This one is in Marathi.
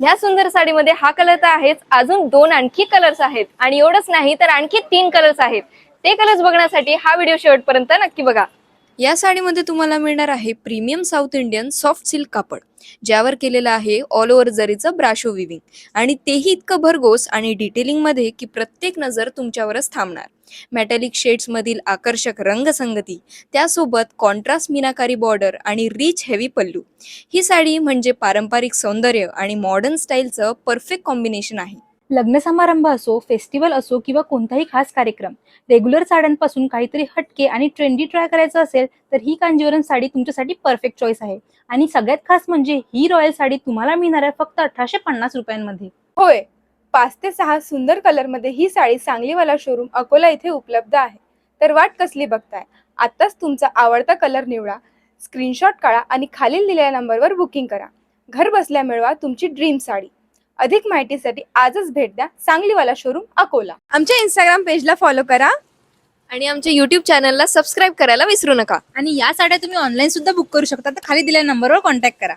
ह्या सुंदर साडीमध्ये हा कलर तर आहेच, अजून दोन आणखी कलर्स आहेत आणि एवढंच नाही तर आणखी 3 कलर्स आहेत. ते कलर्स बघण्यासाठी हा व्हिडिओ शेवटपर्यंत नक्की बघा. या साडीमध्ये तुम्हाला मिळणार आहे premium south Indian soft silk कापड, ज्यावर केलेलं आहे ऑल ओव्हर जरीचं ब्राशो विविंग, आणि तेही इतकं भरघोस आणि डिटेलिंग मध्ये की प्रत्येक नजर तुमच्यावरच थांबणार. मेटॅलिक शेड्स मधील आकर्षक रंगसंगती, त्यासोबत कॉन्ट्रास्ट मीनाकारी बॉर्डर आणि रिच हेवी पल्लू. ही साडी म्हणजे पारंपरिक सौंदर्य आणि मॉडर्न स्टाईलचं परफेक्ट कॉम्बिनेशन आहे. लग्न समारंभ असो, फेस्टिवल असो किंवा कोणताही खास कार्यक्रम, रेग्युलर साड्यांपासून काहीतरी हटके आणि ट्रेंडी ट्राय करायचं असेल तर ही कांजीवरम साडी तुमच्यासाठी परफेक्ट चॉईस आहे. आणि सगळ्यात खास म्हणजे ही रॉयल साडी तुम्हाला मिळणार आहे फक्त 1850 रुपयांमध्ये. होय, 5 ते 6 सुंदर कलरमध्ये ही साडी सांगलीवाला शोरूम अकोला इथे उपलब्ध आहे. तर वाट कसली बघताय? आत्ताच तुमचा आवडता कलर निवडा, स्क्रीनशॉट काढा आणि खालील दिलेल्या नंबरवर बुकिंग करा. घर बसल्या मिळवा तुमची ड्रीम साडी. अधिक माहितीसाठी आजच भेट द्या सांगलीवाला शोरूम अकोला. आमच्या इंस्टाग्राम पेजला फॉलो करा आणि आमच्या युट्यूब चॅनलला सबस्क्राईब करायला विसरू नका. आणि या साड्या तुम्ही ऑनलाईन सुद्धा बुक करू शकता, तर खाली दिलेल्या नंबरवर कॉन्टॅक्ट करा.